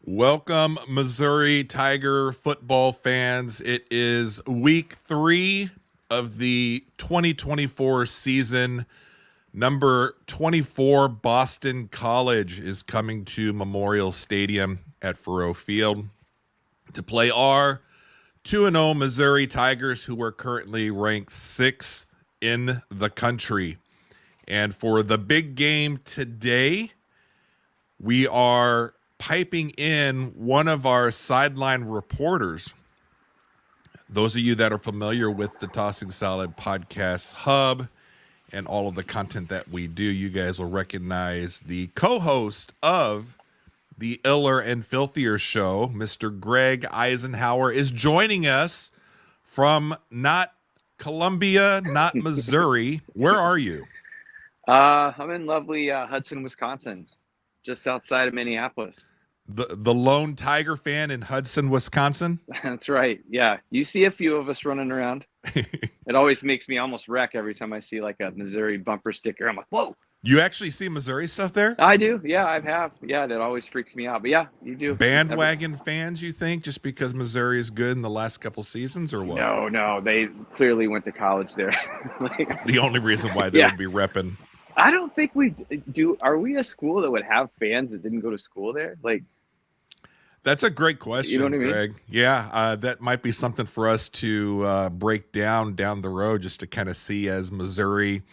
Welcome, Missouri Tiger football fans. It is week 3 of the 2024 season. Number 24 Boston College is coming to Memorial Stadium at Faurot Field to play our 2-0 Missouri Tigers, who are currently ranked 6th in the country. And for the big game today, we are piping in one of our sideline reporters. Those of you that are familiar with the Tossing Salad podcast hub and all of the content that we do, you guys will recognize the co-host of the Iller and Filthier show, Mr. Greg Eisenhower, is joining us from not Columbia, not Missouri. Where are you? I'm in lovely Hudson, Wisconsin, just outside of Minneapolis. The lone Tiger fan in Hudson, Wisconsin? That's right. Yeah. You see a few of us running around. It always makes me almost wreck every time I see like a Missouri bumper sticker. I'm like, whoa. You actually see Missouri stuff there? I do. Yeah, I have. Yeah, that always freaks me out. But yeah, you do. Bandwagon fans, you think, just because Missouri is good in the last couple seasons, or what? No. They clearly went to college there. The only reason why they would be repping. I don't think we do. Are we a school that would have fans that didn't go to school there? That's a great question, you know what I mean? Greg. Yeah, that might be something for us to break down the road, just to kind of see as Missouri,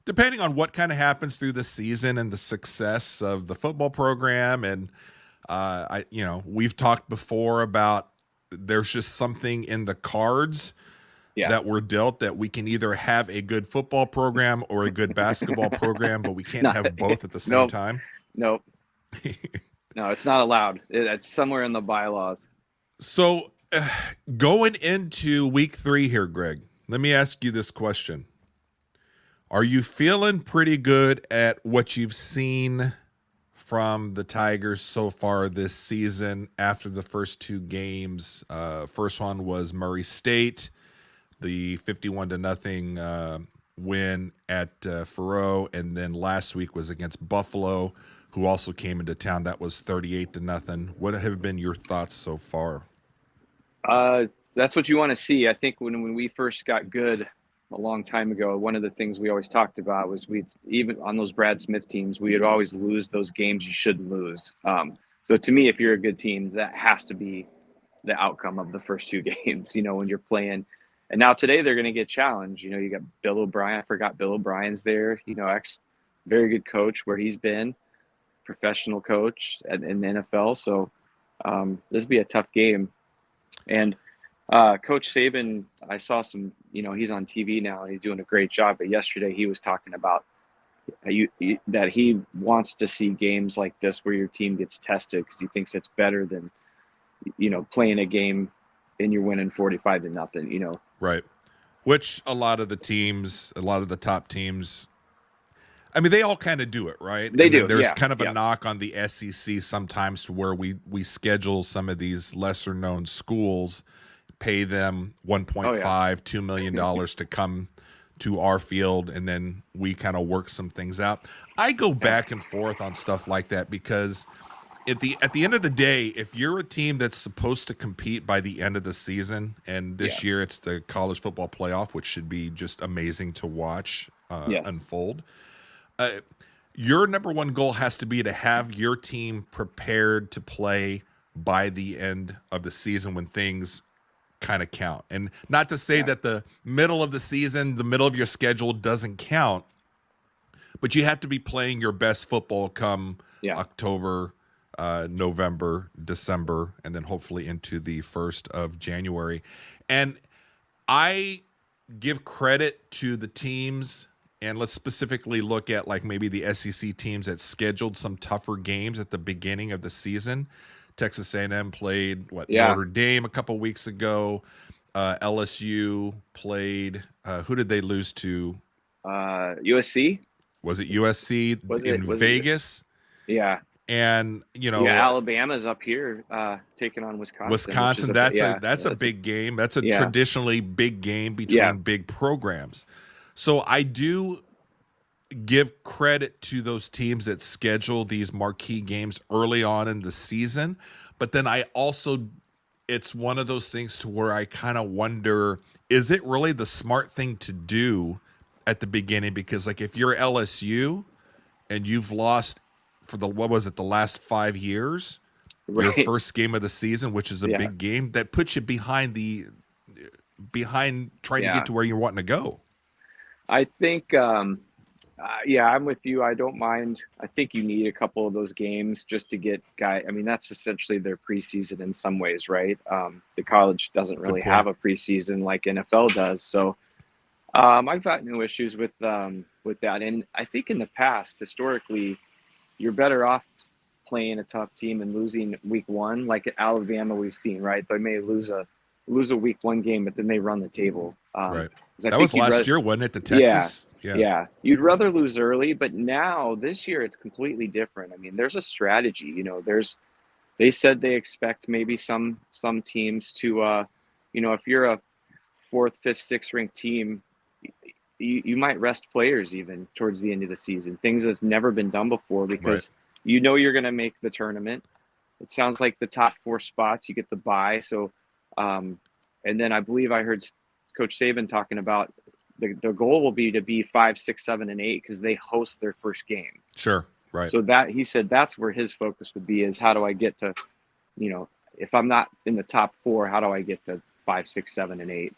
depending on what kind of happens through the season and the success of the football program. And we've talked before about there's just something in the cards that we're dealt, that we can either have a good football program or a good basketball program, but we can't have both at the same time. Nope. No, it's not allowed. It's somewhere in the bylaws. So going into week 3 here, Greg, let me ask you this question. Are you feeling pretty good at what you've seen from the Tigers so far this season after the first 2 games? First one was Murray State, the 51-0 win at Faurot, and then last week was against Buffalo, who also came into town. That was 38-0. What have been your thoughts so far? That's what you want to see. I think when we first got good a long time ago, one of the things we always talked about was even on those Brad Smith teams, we would always lose those games you shouldn't lose. So to me, if you're a good team, that has to be the outcome of the first 2 games, when you're playing. And now today they're going to get challenged. You got Bill O'Brien. I forgot Bill O'Brien's there, ex very good coach where he's been. Professional coach in the NFL. So this will be a tough game. And Coach Saban, I saw some, he's on TV now and he's doing a great job. But yesterday he was talking about that he wants to see games like this where your team gets tested because he thinks it's better than, playing a game and you're winning 45-0, Right. Which a lot of the top teams, I mean, they all kind of do it, right? They do. There's kind of a knock on the SEC sometimes to where we schedule some of these lesser known schools, pay them $1.5, $2 million to come to our field, and then we kind of work some things out. I go back and forth on stuff like that because at the end of the day, if you're a team that's supposed to compete by the end of the season, and this year it's the college football playoff, which should be just amazing to watch unfold. Your number one goal has to be to have your team prepared to play by the end of the season when things kind of count. And not to say that the middle of the season, the middle of your schedule doesn't count, but you have to be playing your best football come October, November, December, and then hopefully into the 1st of January. And I give credit to the teams. And let's specifically look at like maybe the SEC teams that scheduled some tougher games at the beginning of the season. Texas A&M played Notre Dame a couple weeks ago. LSU played. Who did they lose to? USC. Was it USC in Vegas? Yeah. And Alabama's up here taking on Wisconsin. Wisconsin. That's a big game. That's a traditionally big game between big programs. So I do give credit to those teams that schedule these marquee games early on in the season, but then I also, it's one of those things to where I kind of wonder, is it really the smart thing to do at the beginning? Because like if you're LSU and you've lost for the, what was it, the last 5 years, your Right. first game of the season, which is a big game, that puts you behind trying to get to where you're wanting to go. I think, yeah, I'm with you. I don't mind. I think you need a couple of those games just to get I mean, that's essentially their preseason in some ways, right? The college doesn't really have a preseason like NFL does. So I've got no issues with that. And I think in the past, historically, you're better off playing a tough team and losing week one, like at Alabama we've seen, right? They may lose a week one game, but then they run the table. Right. That was last year, wasn't it? The Texas. Yeah. You'd rather lose early, but now this year it's completely different. I mean, there's a strategy. You know, they said they expect maybe some teams to, you know, if you're a 4th, 5th, 6th ranked team, you might rest players even towards the end of the season. Things that's never been done before because you know you're going to make the tournament. It sounds like the top 4 spots you get the bye. So, and then I believe I heard Coach Saban talking about the goal will be to be 5, 6, 7, and 8 because they host their first game. Sure, right. So that he said that's where his focus would be is how do I get to, you know, if I'm not in the top 4, how do I get to 5, 6, 7, and 8?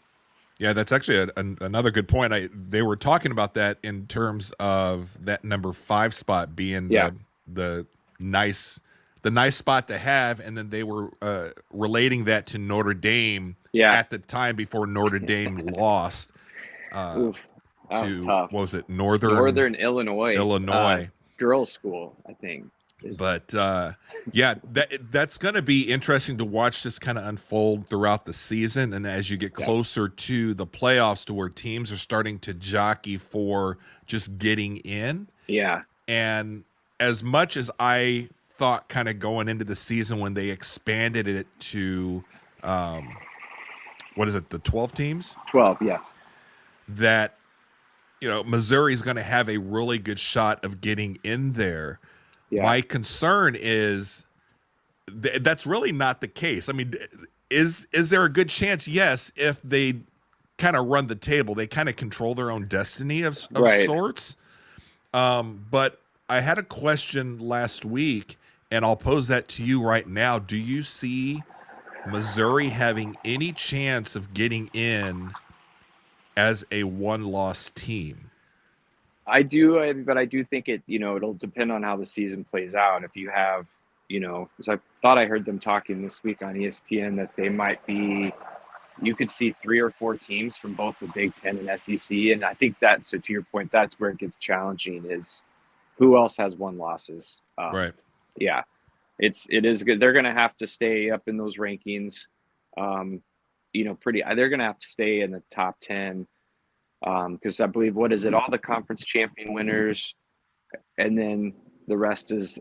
Yeah, that's actually another good point. They were talking about that in terms of that number 5 spot being the nice spot to have, and then they were relating that to Notre Dame at the time before Notre Dame lost That was tough. What was it, Northern Illinois girls' school, I think. But yeah, that's going to be interesting to watch this kind of unfold throughout the season, and as you get closer to the playoffs, to where teams are starting to jockey for just getting in. Yeah, and as much as I thought kind of going into the season when they expanded it to what is it, the 12 teams? 12, yes. That, you know, Missouri is going to have a really good shot of getting in there. Yeah. My concern is that's really not the case. I mean, is there a good chance? Yes, if they kind of run the table, they kind of control their own destiny of sorts. But I had a question last week, and I'll pose that to you right now. Do you see Missouri having any chance of getting in as a one-loss team? I do, but I do think it'll depend on how the season plays out. If you have, because I thought I heard them talking this week on ESPN that they might be, you could see 3 or 4 teams from both the Big Ten and SEC. And I think so to your point, that's where it gets challenging is who else has 1 losses. Right. Yeah, it is good. They're going to have to stay up in those rankings. They're going to have to stay in the top 10. Because I believe, what is it, all the conference champion winners, and then the rest is,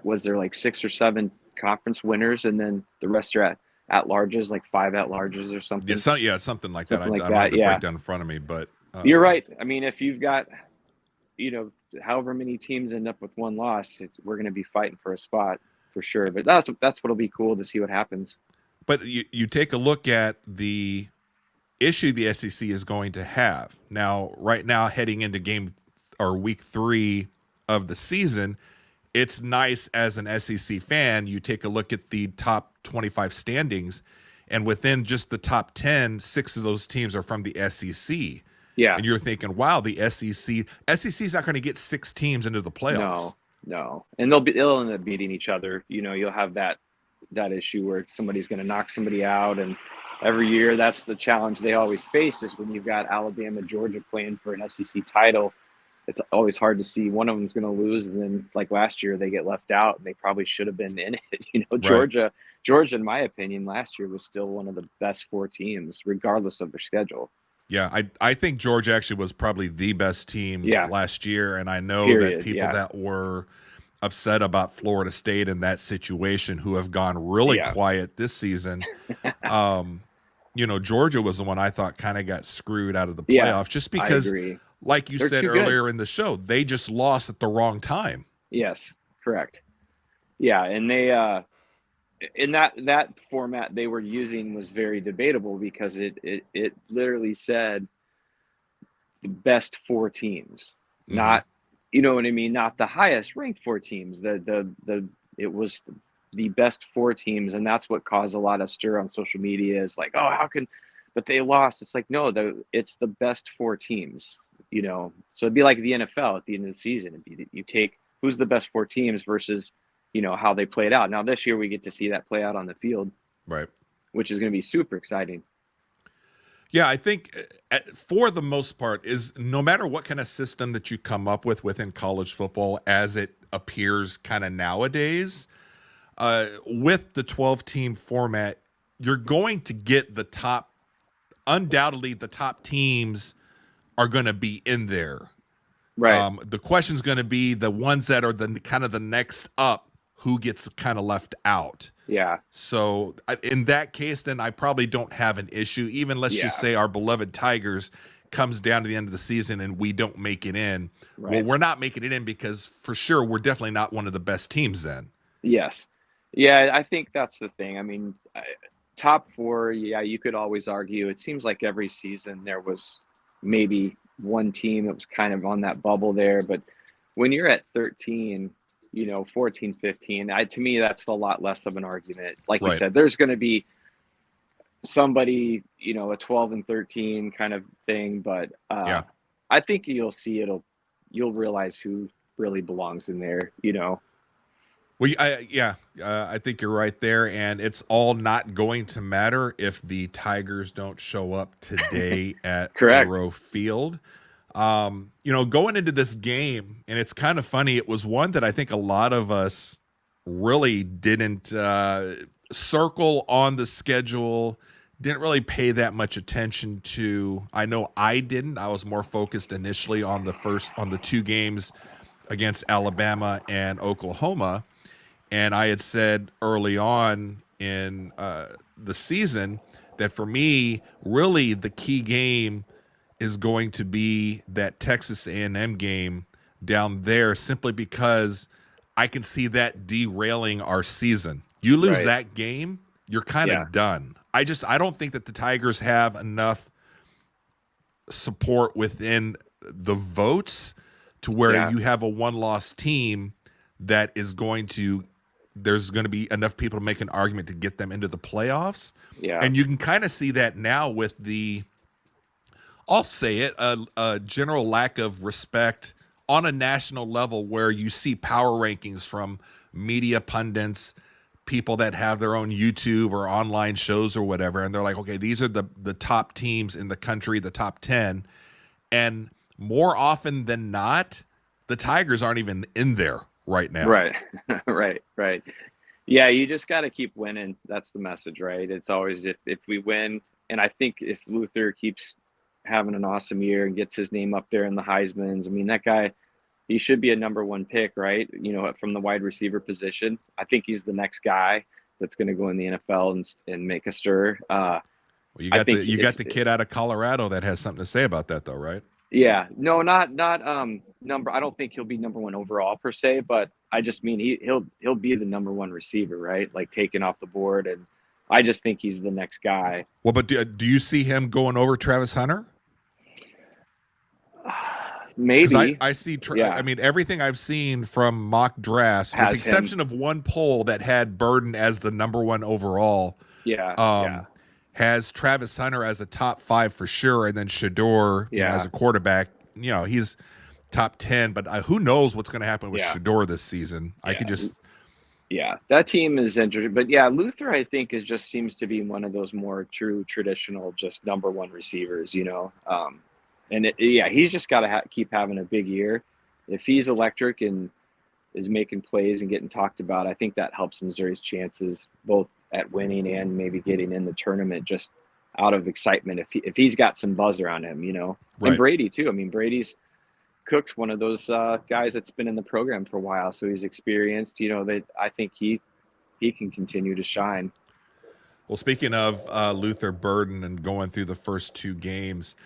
was there like 6 or 7 conference winners, and then the rest are at larges, like 5 at larges or something. Yeah, something like that. I don't have the breakdown in front of me, but you're right. I mean, if you've got, however many teams end up with 1 loss, we're going to be fighting for a spot for sure. But that's what'll be cool to see what happens. But you take a look at the issue the SEC is going to have now. Right now, heading into week 3 of the season, it's nice as an SEC fan. You take a look at the top 25 standings, and within just the top 10, 6 of those teams are from the SEC. Yeah, and you're thinking, wow, the SEC's not going to get 6 teams into the playoffs. No, and they'll end up beating each other. You'll have that issue where somebody's going to knock somebody out, and every year, that's the challenge they always face is when you've got Alabama, Georgia playing for an SEC title. It's always hard to see one of them's going to lose, and then like last year, they get left out, and they probably should have been in it. Georgia, in my opinion, last year was still one of the best 4 teams, regardless of their schedule. Yeah, I think Georgia actually was probably the best team last year, and I know that people that were upset about Florida State in that situation who have gone really quiet this season. Georgia was the one I thought kind of got screwed out of the playoffs just because like you They're said too good. earlier in the show, they just lost at the wrong time. Yes, correct. Yeah, and they in that format they were using was very debatable because it literally said the best four teams, Mm-hmm. not, you know what I mean, not the highest ranked four teams. The it was the best four teams, and that's what caused a lot of stir on social media. Is like, oh, how can, but they lost. It's like, no, it's the best four teams. So it'd be like the NFL at the end of the season. You take who's the best four teams versus, how they played out. Now this year we get to see that play out on the field, Right. which is going to be super exciting. Yeah, I think for the most part is no matter what kind of system that you come up with within college football as it appears kind of nowadays, with the 12-team format, you're going to get undoubtedly the top teams are going to be in there. Right. The question's going to be the ones that are the kind of the next up, who gets kind of left out. Yeah. So in that case, then I probably don't have an issue. Even let's just say our beloved Tigers comes down to the end of the season and we don't make it in. Right. Well, we're not making it in because for sure we're definitely not one of the best teams then. Yes. Yeah, I think that's the thing. I mean, top four, yeah, you could always argue. It seems like every season there was maybe one team that was kind of on that bubble there. But when you're at 13, 14, 15, to me, that's a lot less of an argument. Like you said, there's going to be somebody, a 12 and 13 kind of thing. But I think you'll see you'll realize who really belongs in there, Well, I think you're right there, and it's all not going to matter if the Tigers don't show up today at Thoreau Field. Going into this game, and it's kind of funny, it was one that I think a lot of us really didn't circle on the schedule, didn't really pay that much attention to. I know I didn't. I was more focused initially on the two games against Alabama and Oklahoma. And I had said early on in the season that for me, really the key game is going to be that Texas A&M game down there, simply because I can see that derailing our season. You lose that game, you're kind of done. I don't think that the Tigers have enough support within the votes to where you have a one-loss team that is there's going to be enough people to make an argument to get them into the playoffs. Yeah. And you can kind of see that now with I'll say it, a general lack of respect on a national level, where you see power rankings from media pundits, people that have their own YouTube or online shows or whatever. And they're like, okay, these are the top teams in the country, the top 10. And more often than not, the Tigers aren't even in there right now. Right. Right. Yeah, you just got to keep winning. That's the message, right? It's always if we win, and I think if Luther keeps having an awesome year and gets his name up there in the Heisman's, I mean, that guy, he should be a number one pick, right? From the wide receiver position. I think he's the next guy that's going to go in the NFL and make a stir. Well, you got the kid out of Colorado that has something to say about that, though, right? Yeah, no, not number. I don't think he'll be number one overall per se, but I just mean he'll be the number one receiver, right? Like taken off the board, and I just think he's the next guy. Well, but do you see him going over Travis Hunter? Maybe. I see. I mean, everything I've seen from mock drafts, with the exception of one poll that had Burden as the number one overall. Has Travis Hunter as a top 5 for sure, and then Shedeur as a quarterback. He's top 10, but who knows what's going to happen with Shedeur this season? I could just. Yeah, that team is interesting, but Luther, I think, just seems to be one of those more true traditional, just number one receivers. And he's just got to keep having a big year. If he's electric and is making plays and getting talked about, I think that helps Missouri's chances both at winning and maybe getting in the tournament, just out of excitement. If he's got some buzz around him, and Brady too. I mean, Cook's one of those guys that's been in the program for a while, so he's experienced. That I think he can continue to shine. Well, speaking of Luther Burden and going through the first two games,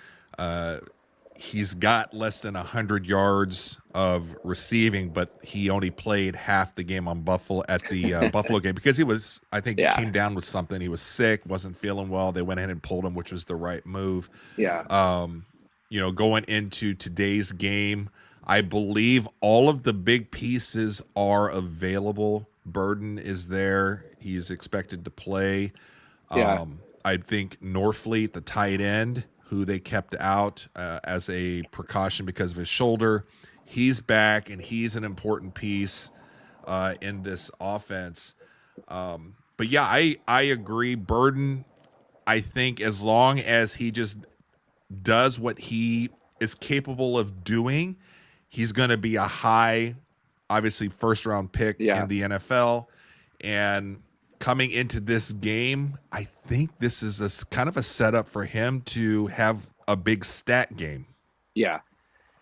he's got less than 100 yards of receiving, but he only played half the game on Buffalo at the Buffalo game because he was, I think, Yeah. came down with something. He was sick, wasn't feeling well. They went ahead and pulled him, which was the right move. Yeah. Going into today's game, I believe all of the big pieces are available. Burden is there. He's expected to play. Yeah. I think Norfleet, the tight end, who they kept out as a precaution because of his shoulder, he's back, and he's an important piece in this offense. But yeah, I agree. Burden, I think as long as he just does what he is capable of doing, he's going to be a high, obviously, first-round pick in the NFL. And coming into this game, I think this is a kind of a setup for him to have a big stat game. Yeah.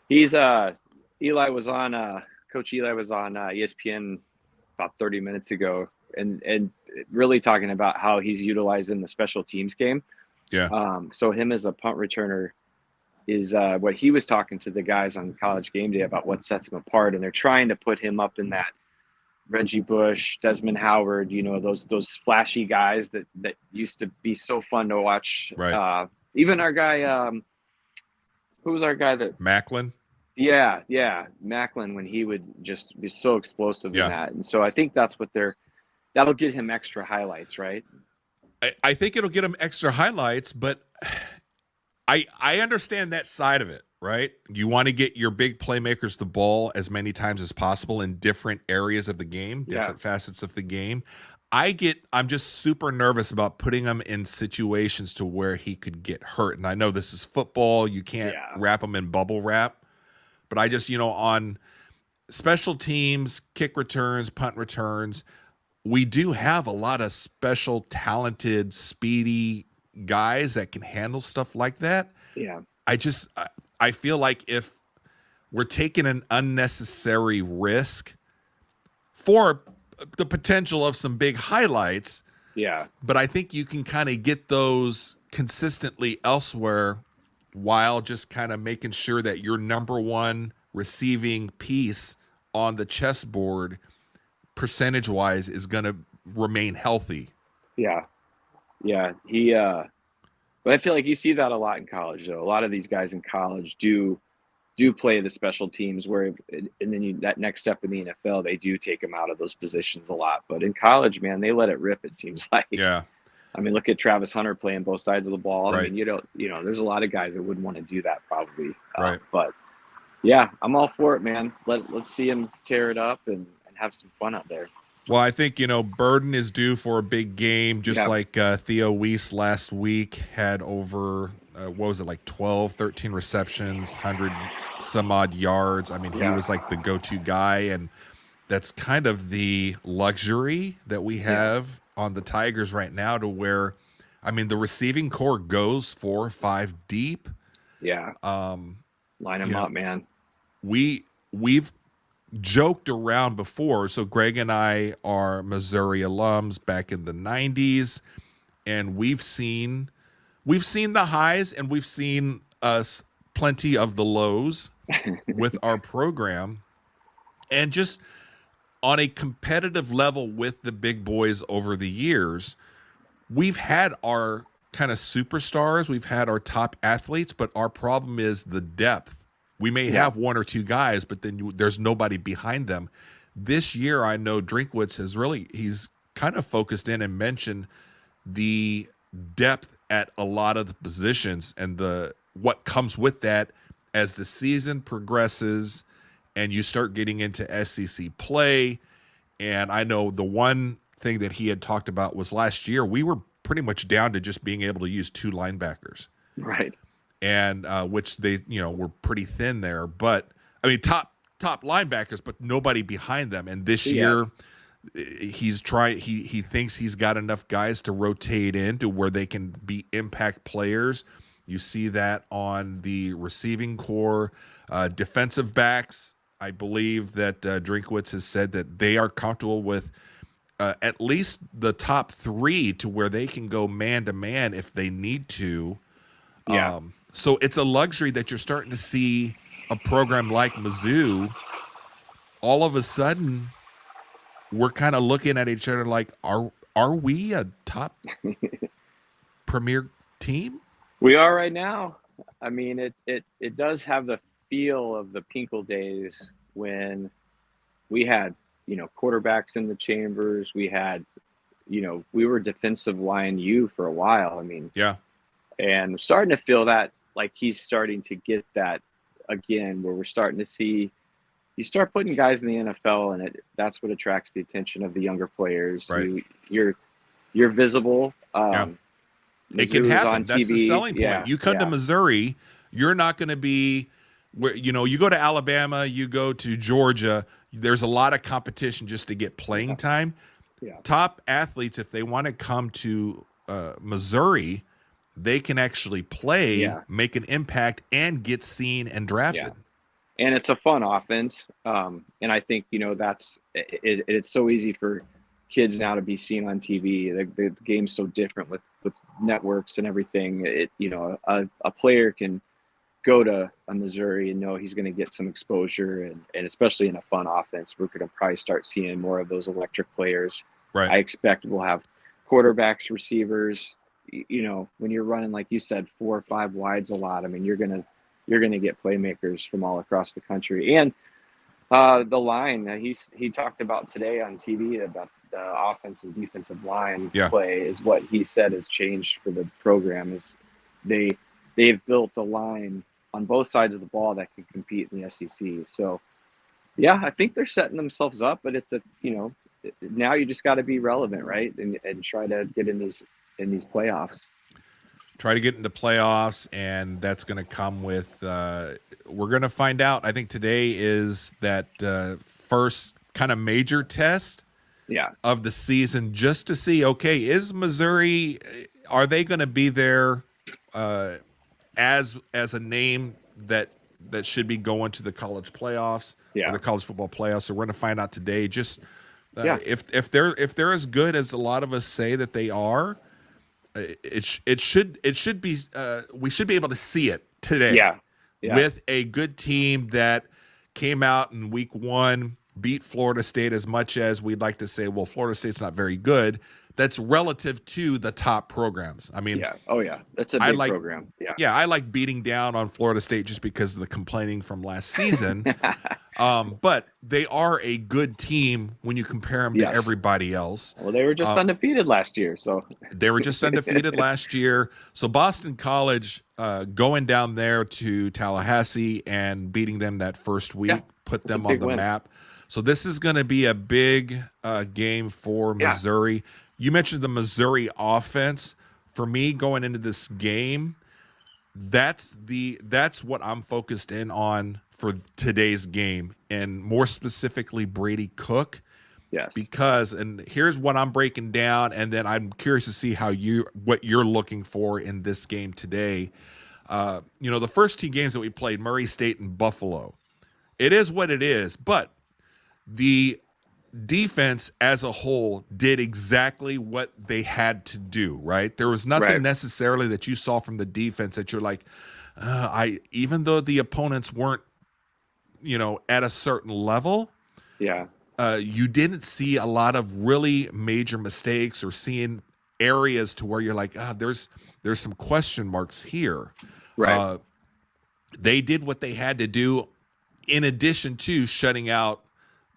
He's Coach Eli was on ESPN about 30 minutes ago and really talking about how he's utilizing the special teams game. Yeah. So him as a punt returner is what he was talking to the guys on College Game Day about what sets him apart, and they're trying to put him up in that Reggie Bush, Desmond Howard, those flashy guys that used to be so fun to watch. Right. Even our guy, who was our guy that Macklin? Yeah, Macklin, when he would just be so explosive in that. And so I think that's what that'll get him extra highlights, right? I think it'll get him extra highlights, but I understand that side of it, right? You want to get your big playmakers the ball as many times as possible in different areas of the game, different facets of the game. I'm just super nervous about putting him in situations to where he could get hurt. And I know this is football. You can't wrap him in bubble wrap. But I just, on special teams, kick returns, punt returns, we do have a lot of special, talented, speedy guys that can handle stuff like that. Yeah. I feel like if we're taking an unnecessary risk for the potential of some big highlights. Yeah. But I think you can kind of get those consistently elsewhere while just kind of making sure that your number one receiving piece on the chessboard percentage-wise is going to remain healthy. Yeah. Yeah. But I feel like you see that a lot in college, though. A lot of these guys in college do play the special teams and then that next step in the NFL, they do take them out of those positions a lot. But in college, man, they let it rip, it seems like. Yeah. I mean, look at Travis Hunter playing both sides of the ball. Right. I mean, there's a lot of guys that wouldn't want to do that probably. Right. But yeah, I'm all for it, man. Let's see him tear it up and have some fun out there. Well, I think, Burden is due for a big game, just like Theo Weiss last week had over, 12, 13 receptions, 100 some odd yards. I mean, he was like the go-to guy, and that's kind of the luxury that we have on the Tigers right now to where, I mean, the receiving core goes 4 or 5 deep. Yeah. Line them up, man. We've joked around before. So Greg and I are Missouri alums back in the 90s, and we've seen the highs and we've seen us plenty of the lows with our program. And just on a competitive level with the big boys over the years, we've had our kind of superstars, we've had our top athletes, but our problem is the depth. We may have 1 or 2 guys, but then there's nobody behind them. This year, I know Drinkwitz he's kind of focused in and mentioned the depth at a lot of the positions and what comes with that as the season progresses and you start getting into SEC play. And I know the one thing that he had talked about was last year, we were pretty much down to just being able to use 2 linebackers. Right. And which they, were pretty thin there. But, I mean, top linebackers, but nobody behind them. And this year, he thinks he's got enough guys to rotate into where they can be impact players. You see that on the receiving core. Defensive backs, I believe that Drinkwitz has said that they are comfortable with at least the top 3 to where they can go man-to-man if they need to. Yeah. So it's a luxury that you're starting to see a program like Mizzou. All of a sudden, we're kind of looking at each other like, are we a top premier team? We are right now. I mean, it does have the feel of the Pinkel days when we had, quarterbacks in the chambers. We had, we were defensive line U for a while. I mean, yeah. And I'm starting to feel that like he's starting to get that again, where we're starting to see you start putting guys in the NFL, and that's what attracts the attention of the younger players. Right. You're visible. It can happen. That's the selling point. Yeah, you come to Missouri, you're not going to be where, you go to Alabama, you go to Georgia, there's a lot of competition just to get playing time. Yeah. Top athletes, if they want to come to Missouri, they can actually play, make an impact, and get seen and drafted. Yeah. And it's a fun offense. And I think, that's it's so easy for kids now to be seen on TV. The game's so different with networks and everything. A player can go to a Missouri and know he's going to get some exposure, and especially in a fun offense, we're going to probably start seeing more of those electric players. Right. I expect we'll have quarterbacks, receivers. When you're running, like you said, 4 or 5 wides a lot, I mean, you're going to get playmakers from all across the country. And the line he talked about today on TV about the offensive defensive line play is what he said has changed for the program. Is they've built a line on both sides of the ball that can compete in the SEC. So yeah, I think they're setting themselves up, but it's now you just got to be relevant, right? And try to get in these playoffs. Try to get into playoffs, and that's going to come with we're going to find out. I think today is that first kind of major test of the season, just to see, okay, is Missouri, are they going to be there as a name that should be going to the college playoffs or the college football playoffs? So we're going to find out today just if they're as good as a lot of us say that they are. It should be we should be able to see it today with a good team that came out in week 1, beat Florida State, as much as we'd like to say, well, Florida State's not very good. That's relative to the top programs. I mean, that's a big program. I like beating down on Florida State just because of the complaining from last season. But they are a good team when you compare them to everybody else. Well, they were just undefeated last year, so they were just undefeated last year. So Boston College going down there to Tallahassee and beating them that first week put them on the map. So this is going to be a big game for Missouri. You mentioned the Missouri offense. For me, going into this game, that's what I'm focused in on for today's game, and more specifically Brady Cook. Yes. Because, and here's what I'm breaking down, and then I'm curious to see what you're looking for in this game today. The first 2 games that we played, Murray State and Buffalo, it is what it is, but the defense as a whole did exactly what they had to do, right? There was nothing necessarily that you saw from the defense that you're like, even though the opponents weren't, at a certain level, you didn't see a lot of really major mistakes or seeing areas to where you're like, there's some question marks here. Right. They did what they had to do in addition to shutting out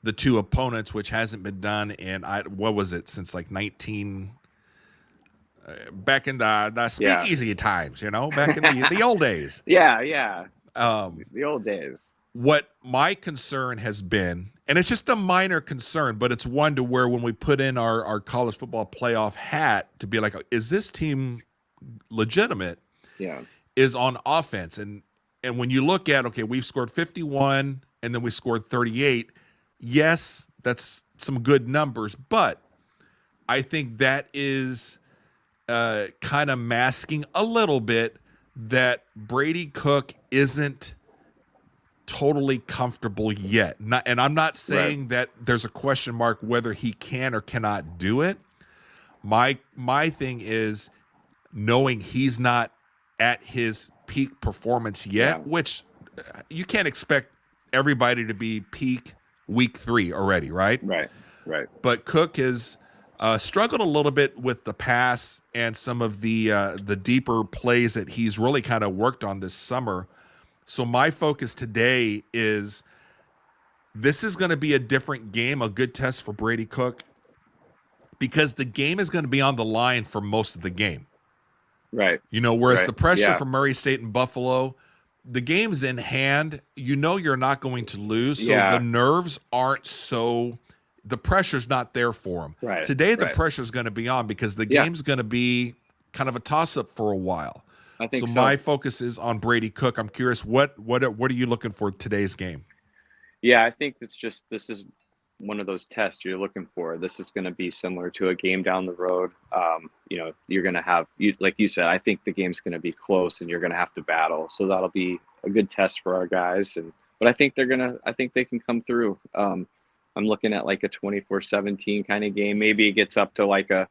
the 2 opponents, which hasn't been done in since like 19 back in the speakeasy times, back in the old days. The old days. What my concern has been, and it's just a minor concern, but it's one to where when we put in our college football playoff hat to be like, is this team legitimate? Is on offense. And when you look at, okay, we've scored 51 and then we scored 38. Yes, that's some good numbers, but I think that is kind of masking a little bit that Brady Cook isn't totally comfortable yet. And I'm not saying that there's a question mark whether he can or cannot do it. My thing is knowing he's not at his peak performance yet, which you can't expect everybody to be peak week 3 already, right? Right. But Cook has struggled a little bit with the pass and some of the deeper plays that he's really kind of worked on this summer. So my focus today is this is going to be a different game, a good test for Brady Cook, because the game is going to be on the line for most of the game. Right. You know, whereas the pressure from Murray State and Buffalo, the game's in hand. You know you're not going to lose, so the nerves aren't so – the pressure's not there for them. Right. Today the pressure's going to be on because the game's going to be kind of a toss-up for a while. I think so. My focus is on Brady Cook. I'm curious, what are you looking for today's game? Yeah, I think this is one of those tests you're looking for. This is going to be similar to a game down the road. You know, you're going to have, like you said, I think the game's going to be close and you're going to have to battle. So that'll be a good test for our guys. But I think they can come through. I'm looking at like a 24-17 kind of game. Maybe it gets up to like a,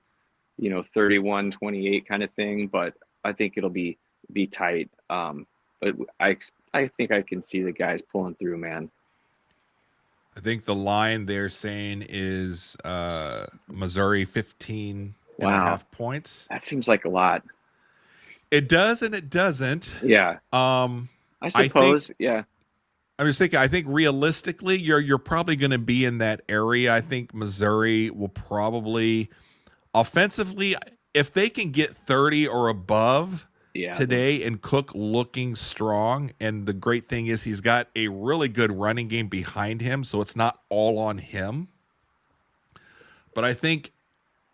31-28 kind of thing, but I think it'll be tight. But I think I can see the guys pulling through, man. I think the line they're saying is Missouri 15 and a half points. That seems like a lot. It does and it doesn't. Yeah. I suppose. I'm just thinking, I think realistically, you're probably going to be in that area. I think Missouri will probably offensively, if they can get 30 or above today and Cook looking strong. And the great thing is he's got a really good running game behind him, so it's not all on him. But I think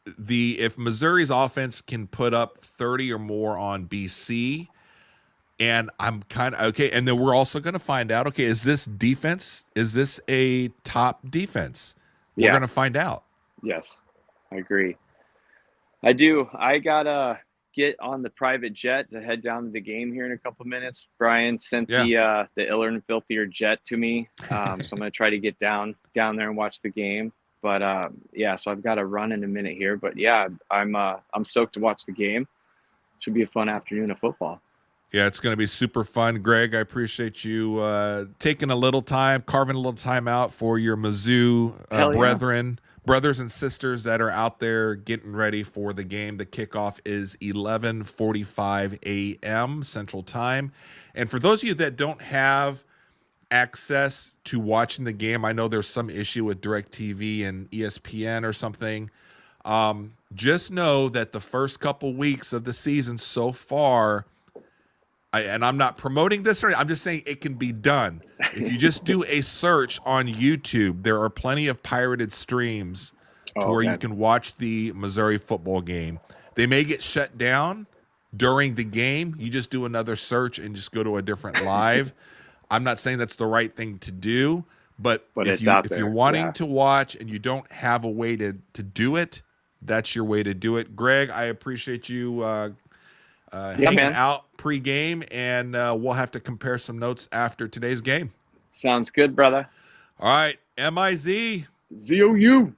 if Missouri's offense can put up 30 or more on BC, and I'm kind of okay, and then we're also going to find out, okay, is this a top defense? We're going to find out. Yes, I agree. I do. I got to get on the private jet to head down to the game here in a couple of minutes. Brian sent the Iller and Filthier jet to me. So I'm going to try to get down there and watch the game. But so I've got to run in a minute here. But yeah, I'm stoked to watch the game. Should be a fun afternoon of football. Yeah, it's going to be super fun. Greg, I appreciate you taking a little time, carving a little time out for your Mizzou brothers and sisters that are out there getting ready for the game. The kickoff is 11:45 a.m. Central Time. And for those of you that don't have access to watching the game, I know there's some issue with DirecTV and ESPN or something. Just know that the first couple weeks of the season so far, and I'm not promoting this, I'm just saying it can be done. If you just do a search on YouTube, there are plenty of pirated streams where you can watch the Missouri football game. They may get shut down during the game. You just do another search and just go to a different live. I'm not saying that's the right thing to do, but if you're wanting to watch and you don't have a way to do it, that's your way to do it. Greg, I appreciate you hanging out pre-game, and we'll have to compare some notes after today's game. Sounds good, brother. All right, MIZ. ZOU.